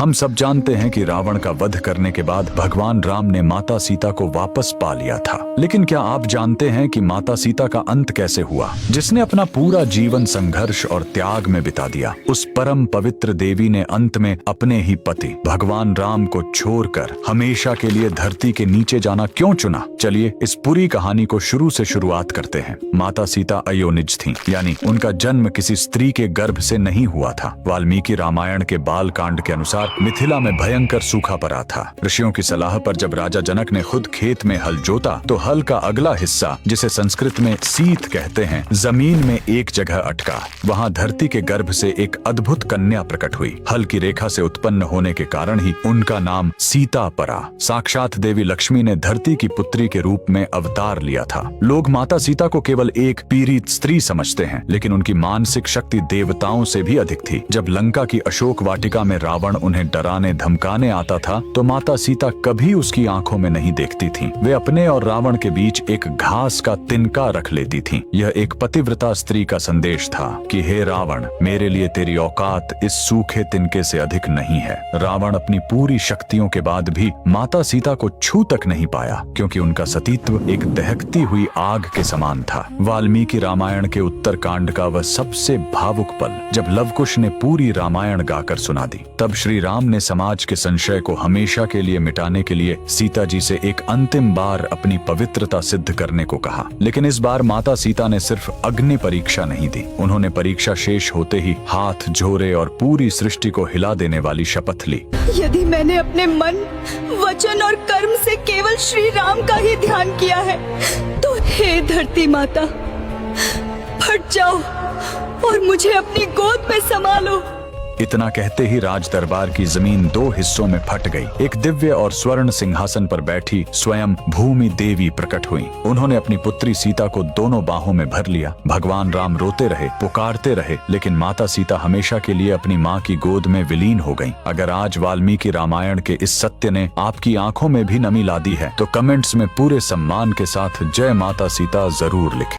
हम सब जानते हैं कि रावण का वध करने के बाद भगवान राम ने माता सीता को वापस पा लिया था। लेकिन क्या आप जानते हैं कि माता सीता का अंत कैसे हुआ, जिसने अपना पूरा जीवन संघर्ष और त्याग में बिता दिया? उस परम पवित्र देवी ने अंत में अपने ही पति भगवान राम को छोड़कर हमेशा के लिए धरती के नीचे जाना क्यों चुना? चलिए इस पूरी कहानी को शुरू से शुरुआत करते हैं। माता सीता अयोनिज थीं, यानी उनका जन्म किसी स्त्री के गर्भ से नहीं हुआ था। वाल्मीकि रामायण के बाल कांड के अनुसार मिथिला में भयंकर सूखा पड़ा था। ऋषियों की सलाह पर जब राजा जनक ने खुद खेत में हल जोता तो हल का अगला हिस्सा, जिसे संस्कृत में सीत कहते हैं, जमीन में एक जगह अटका। वहाँ धरती के गर्भ से एक अद्भुत कन्या प्रकट हुई। हल की रेखा से उत्पन्न होने के कारण ही उनका नाम सीता पड़ा। साक्षात देवी लक्ष्मी ने धरती की पुत्री के रूप में अवतार लिया था। लोग माता सीता को केवल एक पीड़ित स्त्री समझते हैं, लेकिन उनकी मानसिक शक्ति देवताओं से भी अधिक थी। जब लंका की अशोक वाटिका में रावण उन्हें डराने धमकाने आता था तो माता सीता कभी उसकी आंखों में नहीं देखती थीं। वे अपने और रावण के बीच एक घास का तिनका रख लेती थीं। यह एक पतिव्रता स्त्री का संदेश था कि हे रावण, मेरे लिए तेरी औकात इस सूखे तिनके से अधिक नहीं है। रावण अपनी पूरी शक्तियों के बाद भी माता सीता को छू तक नहीं पाया, क्योंकि उनका सतीत्व एक दहकती हुई आग के समान था। वाल्मीकि रामायण के उत्तर कांड का वह सबसे भावुक पल, जब लवकुश ने पूरी रामायण गाकर सुना दी, तब श्री राम ने समाज के संशय को हमेशा के लिए मिटाने के लिए सीता जी से एक अंतिम बार अपनी पवित्रता सिद्ध करने को कहा। लेकिन इस बार माता सीता ने सिर्फ अग्नि परीक्षा नहीं दी, उन्होंने परीक्षा शेष होते ही हाथ जोड़े और पूरी सृष्टि को हिला देने वाली शपथ ली। यदि मैंने अपने मन, वचन और कर्म से केवल श्री राम का ही ध्यान किया है, तो हे धरती माता, फट जाओ और मुझे अपनी गोद में संभालो। इतना कहते ही राज दरबार की जमीन दो हिस्सों में फट गई। एक दिव्य और स्वर्ण सिंहासन पर बैठी स्वयं भूमि देवी प्रकट हुई। उन्होंने अपनी पुत्री सीता को दोनों बाहों में भर लिया। भगवान राम रोते रहे, पुकारते रहे, लेकिन माता सीता हमेशा के लिए अपनी माँ की गोद में विलीन हो गईं। अगर आज वाल्मीकि रामायण के इस सत्य ने आपकी आंखों में भी नमी ला दी है, तो कमेंट्स में पूरे सम्मान के साथ जय माता सीता जरूर लिखें।